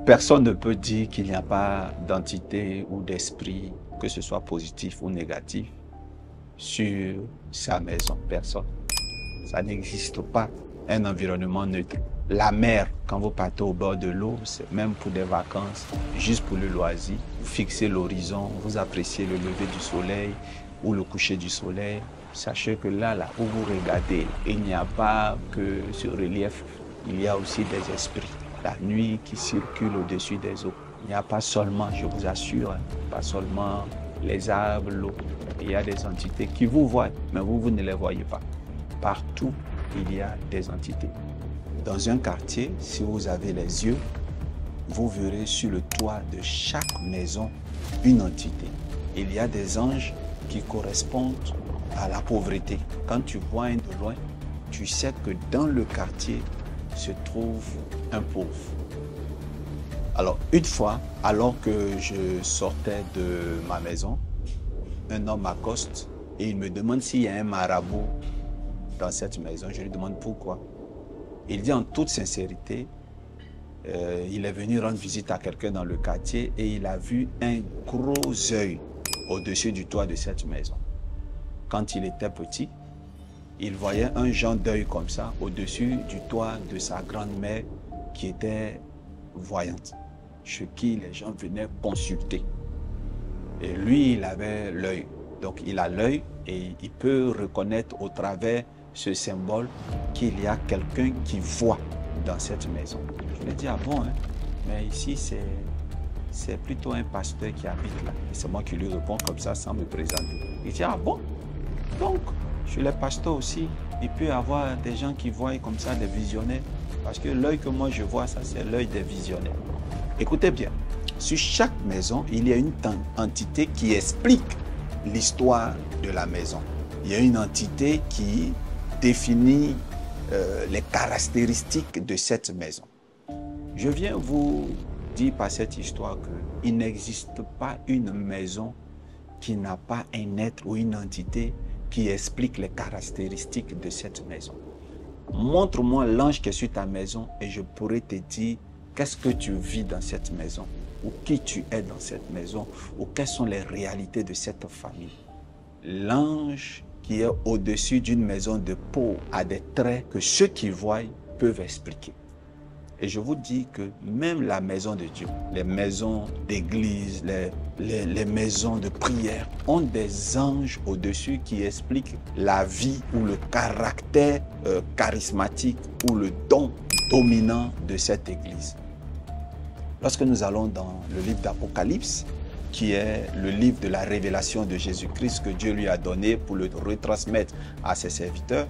Personne ne peut dire qu'il n'y a pas d'entité ou d'esprit, que ce soit positif ou négatif, sur sa maison. Personne. Ça n'existe pas un environnement neutre. La mer, quand vous partez au bord de l'eau, c'est même pour des vacances, juste pour le loisir. Vous fixez l'horizon, vous appréciez le lever du soleil ou le coucher du soleil. Sachez que là où vous regardez, il n'y a pas que ce relief, il y a aussi des esprits. La nuit qui circule au-dessus des eaux. Il n'y a pas seulement, je vous assure, pas seulement les arbres, l'eau. Il y a des entités qui vous voient, mais vous ne les voyez pas. Partout, il y a des entités. Dans un quartier, si vous avez les yeux, vous verrez sur le toit de chaque maison une entité. Il y a des anges qui correspondent à la pauvreté. Quand tu vois un de loin, tu sais que dans le quartier se trouve un pauvre. Alors, une fois, alors que je sortais de ma maison, un homme m'accoste et il me demande s'il y a un marabout dans cette maison. Je lui demande pourquoi. Il dit en toute sincérité, il est venu rendre visite à quelqu'un dans le quartier et il a vu un gros œil au-dessus du toit de cette maison. Quand il était petit, il voyait un genre d'œil comme ça au-dessus du toit de sa grand-mère qui était voyante, chez qui les gens venaient consulter. Et lui, il avait l'œil. Donc il a l'œil et il peut reconnaître au travers ce symbole qu'il y a quelqu'un qui voit dans cette maison. Je lui ai dit, ah bon, hein? Mais ici c'est plutôt un pasteur qui habite là. Et c'est moi qui lui réponds comme ça sans me présenter. Il dit, ah bon? Donc, chez les pasteurs aussi, il peut y avoir des gens qui voient comme ça des visionnaires. Parce que l'œil que moi je vois, ça c'est l'œil des visionnaires. Écoutez bien, sur chaque maison, il y a une entité qui explique l'histoire de la maison. Il y a une entité qui définit les caractéristiques de cette maison. Je viens vous dire par cette histoire qu'il n'existe pas une maison qui n'a pas un être ou une entité qui explique les caractéristiques de cette maison. Montre-moi l'ange qui est sur ta maison et je pourrai te dire qu'est-ce que tu vis dans cette maison, ou qui tu es dans cette maison, ou quelles sont les réalités de cette famille. L'ange qui est au-dessus d'une maison de peau a des traits que ceux qui voient peuvent expliquer. Et je vous dis que même la maison de Dieu, les maisons d'église, les maisons de prière ont des anges au-dessus qui expliquent la vie ou le caractère charismatique ou le don dominant de cette église. Lorsque nous allons dans le livre d'Apocalypse, qui est le livre de la révélation de Jésus-Christ que Dieu lui a donné pour le retransmettre à ses serviteurs,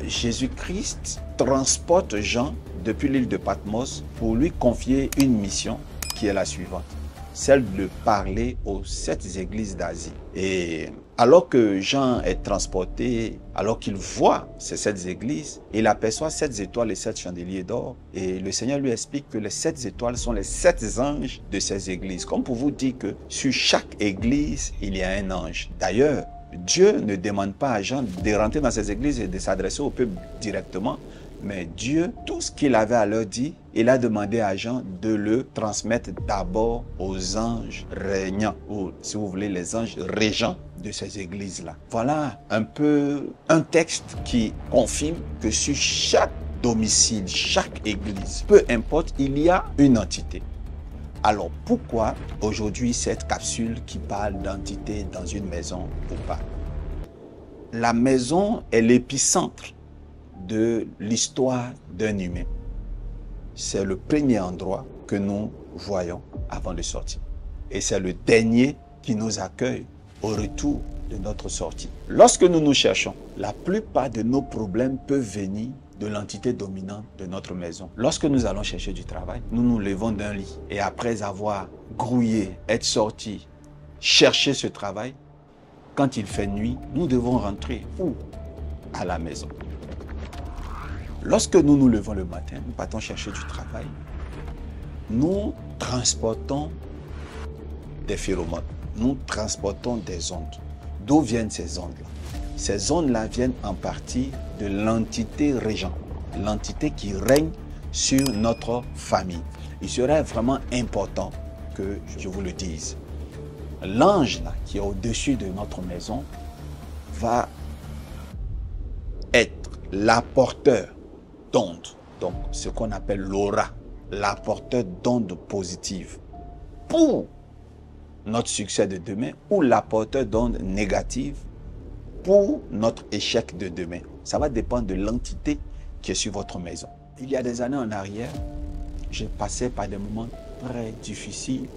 Jésus-Christ transporte Jean depuis l'île de Patmos pour lui confier une mission qui est la suivante, celle de parler aux 7 églises d'Asie. Et alors que Jean est transporté, alors qu'il voit ces 7 églises, il aperçoit 7 étoiles et 7 chandeliers d'or. Et le Seigneur lui explique que les 7 étoiles sont les 7 anges de ces églises. Comme pour vous dire que sur chaque église, il y a un ange. D'ailleurs, Dieu ne demande pas à Jean de rentrer dans ces églises et de s'adresser au peuple directement. Mais Dieu, tout ce qu'il avait à leur dire, il a demandé à Jean de le transmettre d'abord aux anges régnants, ou si vous voulez, les anges régents de ces églises-là. Voilà un peu un texte qui confirme que sur chaque domicile, chaque église, peu importe, il y a une entité. Alors pourquoi aujourd'hui cette capsule qui parle d'entité dans une maison ou pas? La maison est l'épicentre de l'histoire d'un humain. C'est le premier endroit que nous voyons avant de sortir. Et c'est le dernier qui nous accueille au retour de notre sortie. Lorsque nous nous cherchons, la plupart de nos problèmes peuvent venir de l'entité dominante de notre maison. Lorsque nous allons chercher du travail, nous nous levons d'un lit et après avoir grouillé, être sortis, chercher ce travail, quand il fait nuit, nous devons rentrer où? À la maison. Lorsque nous nous levons le matin, nous partons chercher du travail, nous transportons des phéromones, nous transportons des ondes. D'où viennent ces ondes-là? Ces ondes-là viennent en partie de l'entité régente, l'entité qui règne sur notre famille. il serait vraiment important que je vous le dise. L'ange là, qui est au-dessus de notre maison va être l'apporteur d'ondes, donc ce qu'on appelle l'aura, l'apporteur d'ondes positives pour notre succès de demain ou l'apporteur d'ondes négatives pour notre échec de demain. Ça va dépendre de l'entité qui est sur votre maison. Il y a des années en arrière, j'ai passé par des moments très difficiles.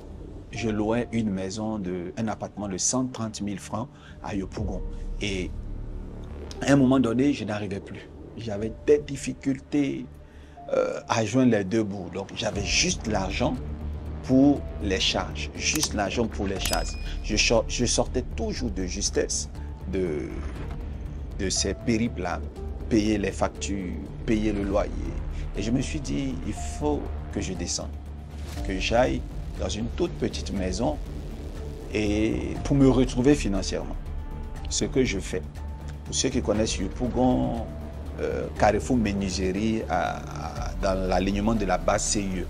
Je louais une maison, un appartement de 130 000 francs à Yopougon. Et à un moment donné, je n'arrivais plus. J'avais des difficultés à joindre les deux bouts. Donc, j'avais juste l'argent pour les charges. Juste l'argent pour les charges. Je sortais toujours de justesse de ces périples-là. Payer les factures, payer le loyer. Et je me suis dit, il faut que je descende. Que j'aille dans une toute petite maison et pour me retrouver financièrement. Ce que je fais. Pour ceux qui connaissent Yopougon, Carrefour Menuiserie, dans l'alignement de la base CIE,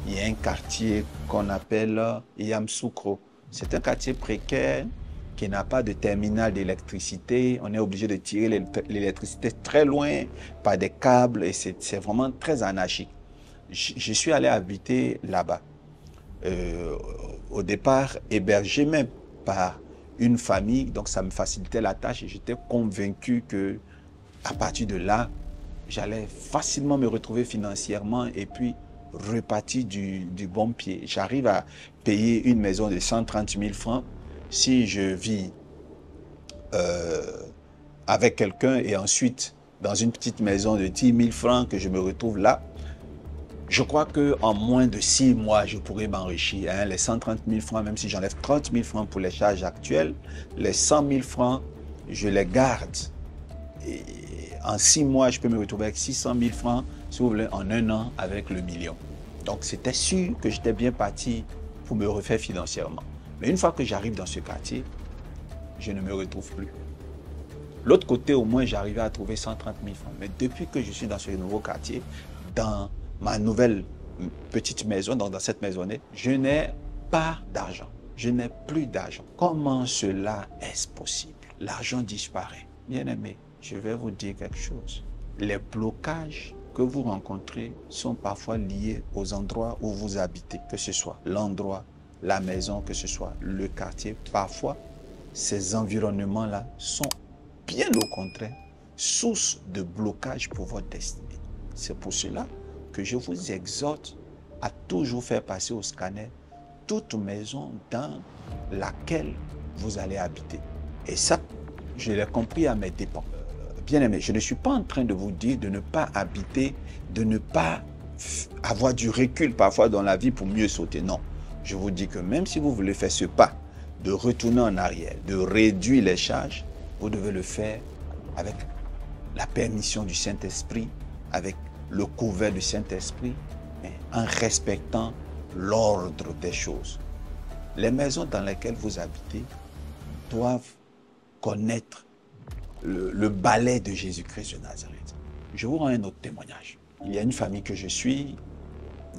il y a un quartier qu'on appelle Yamsoukro. C'est un quartier précaire qui n'a pas de terminal d'électricité. On est obligé de tirer l'électricité très loin par des câbles et c'est vraiment très anarchique. Je suis allé habiter là-bas. Au départ, hébergé même par une famille, donc ça me facilitait la tâche et j'étais convaincu que à partir de là, j'allais facilement me retrouver financièrement et puis repartir du bon pied. J'arrive à payer une maison de 130 000 francs si je vis avec quelqu'un et ensuite dans une petite maison de 10 000 francs que je me retrouve là. Je crois qu'en moins de 6 mois, je pourrais m'enrichir. Hein. Les 130 000 francs, même si j'enlève 30 000 francs pour les charges actuelles, les 100 000 francs, je les garde. Et en 6 mois, je peux me retrouver avec 600 000 francs, si vous voulez, en un an avec le million. Donc, c'était sûr que j'étais bien parti pour me refaire financièrement. Mais une fois que j'arrive dans ce quartier, je ne me retrouve plus. L'autre côté, au moins, j'arrivais à trouver 130 000 francs. Mais depuis que je suis dans ce nouveau quartier, dans ma nouvelle petite maison, donc dans cette maisonnette, je n'ai pas d'argent. Je n'ai plus d'argent. Comment cela est-ce possible? L'argent disparaît. Bien-aimé, je vais vous dire quelque chose. Les blocages que vous rencontrez sont parfois liés aux endroits où vous habitez, que ce soit l'endroit, la maison, que ce soit le quartier. Parfois, ces environnements-là sont bien au contraire source de blocage pour votre destinée. C'est pour cela que je vous exhorte à toujours faire passer au scanner toute maison dans laquelle vous allez habiter. Et ça, je l'ai compris à mes dépens. Bien-aimé, je ne suis pas en train de vous dire de ne pas habiter, de ne pas avoir du recul parfois dans la vie pour mieux sauter. Non, je vous dis que même si vous voulez faire ce pas, de retourner en arrière, de réduire les charges, vous devez le faire avec la permission du Saint-Esprit, avec le couvert du Saint-Esprit, mais en respectant l'ordre des choses. Les maisons dans lesquelles vous habitez doivent connaître le balai de Jésus-Christ de Nazareth. Je vous rends un autre témoignage. Il y a une famille que je suis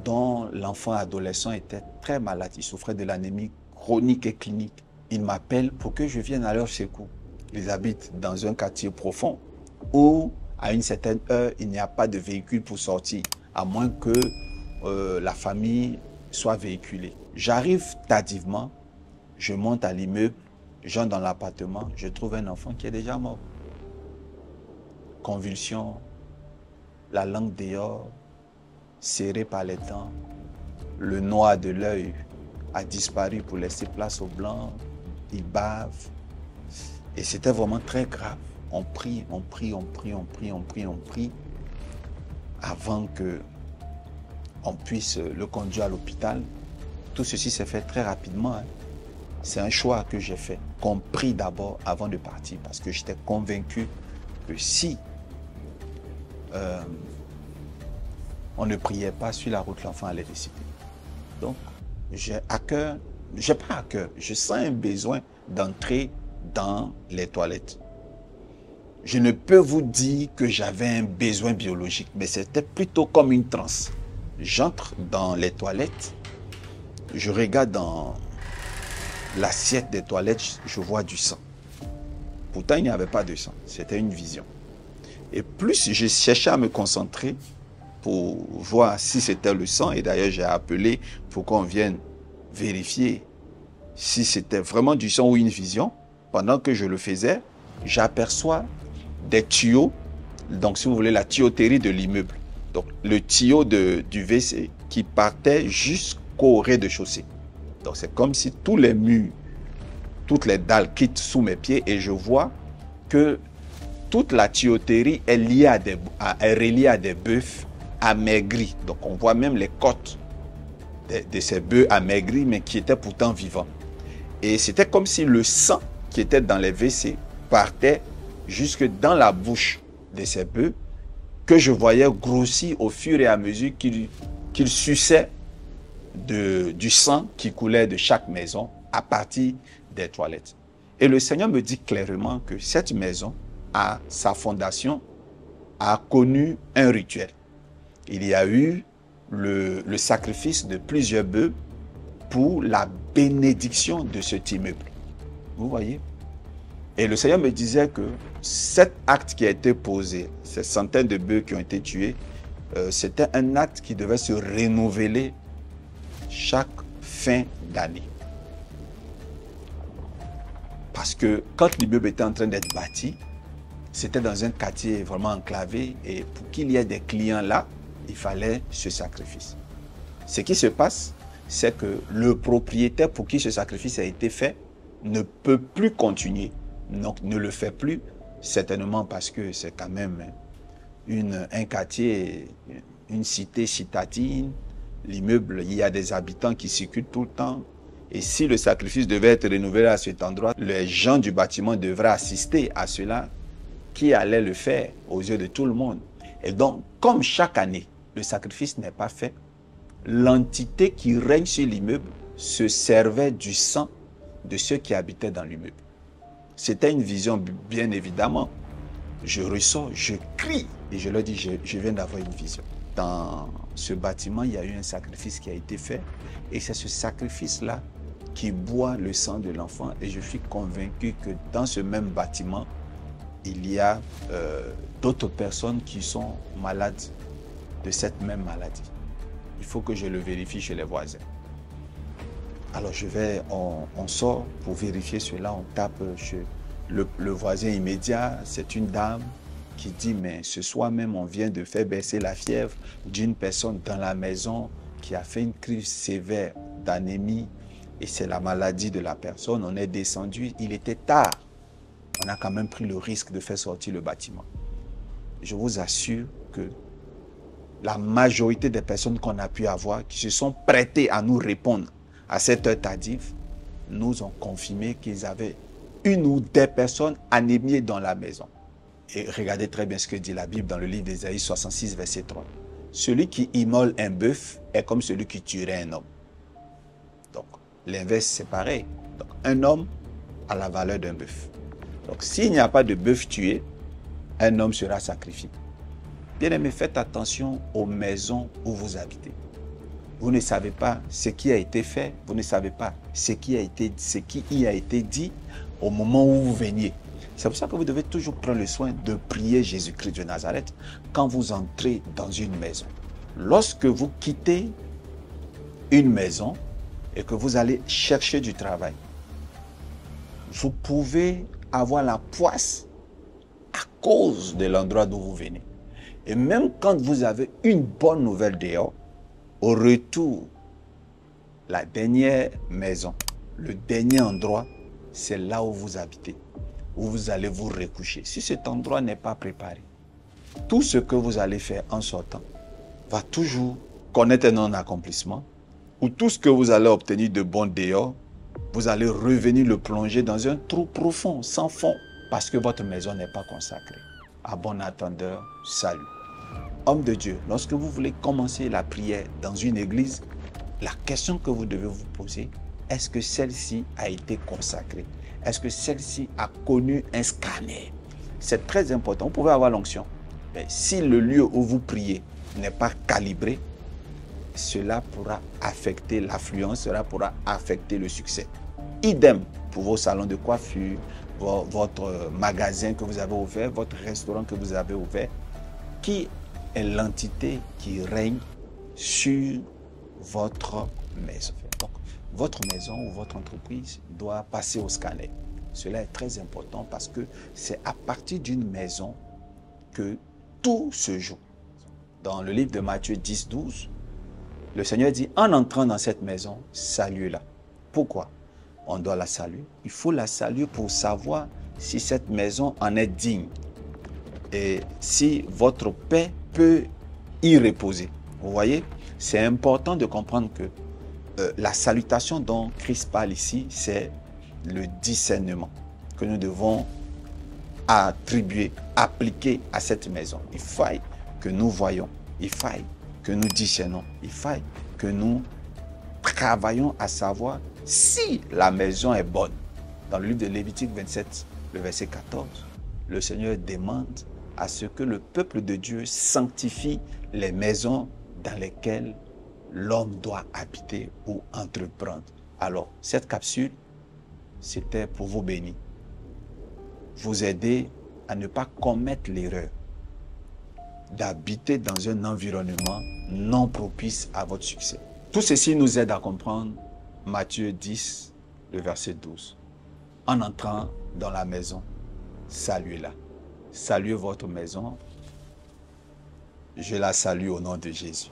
dont l'enfant adolescent était très malade. Il souffrait de l'anémie chronique et clinique. Ils m'appellent pour que je vienne à leur secours. Ils habitent dans un quartier profond où à une certaine heure, il n'y a pas de véhicule pour sortir, à moins que la famille soit véhiculée. J'arrive tardivement, je monte à l'immeuble, j'entre dans l'appartement, je trouve un enfant qui est déjà mort. Convulsion, la langue dehors, serrée par les dents, le noir de l'œil a disparu pour laisser place au blanc, il bave. Et c'était vraiment très grave. On prie avant qu'on puisse le conduire à l'hôpital. Tout ceci s'est fait très rapidement. Hein. C'est un choix que j'ai fait, qu'on prie d'abord avant de partir, parce que j'étais convaincu que si on ne priait pas sur la route, l'enfant allait décéder. Donc, j'ai à cœur, j'ai pas à cœur, je sens un besoin d'entrer dans les toilettes. Je ne peux vous dire que j'avais un besoin biologique, mais c'était plutôt comme une transe. J'entre dans les toilettes, je regarde dans l'assiette des toilettes, je vois du sang. Pourtant, il n'y avait pas de sang, c'était une vision. Et plus je cherchais à me concentrer pour voir si c'était le sang, et d'ailleurs j'ai appelé pour qu'on vienne vérifier si c'était vraiment du sang ou une vision. Pendant que je le faisais, j'aperçois des tuyaux, donc si vous voulez la tuyauterie de l'immeuble. Donc le tuyau du WC qui partait jusqu'au rez-de-chaussée. Donc c'est comme si tous les murs, toutes les dalles quittent sous mes pieds et je vois que toute la tuyauterie est liée est reliée à des bœufs amaigris. Donc on voit même les côtes de ces bœufs amaigris mais qui étaient pourtant vivants. Et c'était comme si le sang qui était dans les WC partait jusque dans la bouche de ces bœufs que je voyais grossir au fur et à mesure qu'ils suçaient du sang qui coulait de chaque maison à partir des toilettes. Et le Seigneur me dit clairement que cette maison, à sa fondation, a connu un rituel. Il y a eu le sacrifice de plusieurs bœufs pour la bénédiction de cet immeuble. Vous voyez? Et le Seigneur me disait que cet acte qui a été posé, ces centaines de bœufs qui ont été tués, c'était un acte qui devait se renouveler chaque fin d'année. Parce que quand l'immeuble était en train d'être bâti, c'était dans un quartier vraiment enclavé et pour qu'il y ait des clients là, il fallait ce sacrifice. Ce qui se passe, c'est que le propriétaire pour qui ce sacrifice a été fait ne peut plus continuer. Donc ne le fait plus, certainement parce que c'est quand même un quartier, une cité citadine. L'immeuble, il y a des habitants qui circulent tout le temps. Et si le sacrifice devait être renouvelé à cet endroit, les gens du bâtiment devraient assister à cela. Qui allait le faire aux yeux de tout le monde? Et donc, comme chaque année, le sacrifice n'est pas fait, l'entité qui règne sur l'immeuble se servait du sang de ceux qui habitaient dans l'immeuble. C'était une vision, bien évidemment. Je ressors, je crie et je leur dis, je viens d'avoir une vision. Dans ce bâtiment, il y a eu un sacrifice qui a été fait et c'est ce sacrifice-là qui boit le sang de l'enfant et je suis convaincu que dans ce même bâtiment, il y a d'autres personnes qui sont malades de cette même maladie. Il faut que je le vérifie chez les voisins. Alors on sort pour vérifier cela, on tape chez le voisin immédiat, c'est une dame qui dit, mais ce soir même, on vient de faire baisser la fièvre d'une personne dans la maison qui a fait une crise sévère d'anémie et c'est la maladie de la personne. On est descendu, il était tard. On a quand même pris le risque de faire sortir le bâtiment. Je vous assure que la majorité des personnes qu'on a pu avoir, qui se sont prêtées à nous répondre à cette heure tardive, nous ont confirmé qu'ils avaient une ou des personnes anémiées dans la maison. Et regardez très bien ce que dit la Bible dans le livre d'Ésaïe 66, verset 3. Celui qui immole un bœuf est comme celui qui tuerait un homme. Donc, l'inverse, c'est pareil. Donc, un homme a la valeur d'un bœuf. Donc, s'il n'y a pas de bœuf tué, un homme sera sacrifié. Bien-aimés, faites attention aux maisons où vous habitez. Vous ne savez pas ce qui a été fait, vous ne savez pas ce qui y a été dit au moment où vous veniez. C'est pour ça que vous devez toujours prendre le soin de prier Jésus-Christ de Nazareth quand vous entrez dans une maison. Lorsque vous quittez une maison et que vous allez chercher du travail, vous pouvez avoir la poisse à cause de l'endroit d'où vous venez. Et même quand vous avez une bonne nouvelle dehors, au retour, la dernière maison, le dernier endroit, c'est là où vous habitez, où vous allez vous recoucher. Si cet endroit n'est pas préparé, tout ce que vous allez faire en sortant va toujours connaître un non-accomplissement, ou tout ce que vous allez obtenir de bon dehors, vous allez revenir le plonger dans un trou profond, sans fond, parce que votre maison n'est pas consacrée. À bon attendeur, salut. Homme de Dieu, lorsque vous voulez commencer la prière dans une église, la question que vous devez vous poser, est-ce que celle-ci a été consacrée? Est-ce que celle-ci a connu un scanner? C'est très important. Vous pouvez avoir l'onction. Mais si le lieu où vous priez n'est pas calibré, cela pourra affecter l'affluence, cela pourra affecter le succès. Idem pour vos salons de coiffure, votre magasin que vous avez ouvert, votre restaurant que vous avez ouvert. Qui est l'entité qui règne sur votre maison? Donc, votre maison ou votre entreprise doit passer au scanner. Cela est très important parce que c'est à partir d'une maison que tout se joue. Dans le livre de Matthieu 10, 12, le Seigneur dit, en entrant dans cette maison, saluez-la. Pourquoi on doit la saluer? Il faut la saluer pour savoir si cette maison en est digne et si votre paix peut y reposer. Vous voyez, c'est important de comprendre que la salutation dont Christ parle ici, c'est le discernement que nous devons attribuer, appliquer à cette maison. Il faille que nous voyons, il faille que nous discernons, il faille que nous travaillons à savoir si la maison est bonne. Dans le livre de Lévitique 27, le verset 14, le Seigneur demande à ce que le peuple de Dieu sanctifie les maisons dans lesquelles l'homme doit habiter ou entreprendre. Alors, cette capsule, c'était pour vous bénir, vous aider à ne pas commettre l'erreur d'habiter dans un environnement non propice à votre succès. Tout ceci nous aide à comprendre Matthieu 10, le verset 12. En entrant dans la maison, saluez-la. Saluez votre maison. Je la salue au nom de Jésus.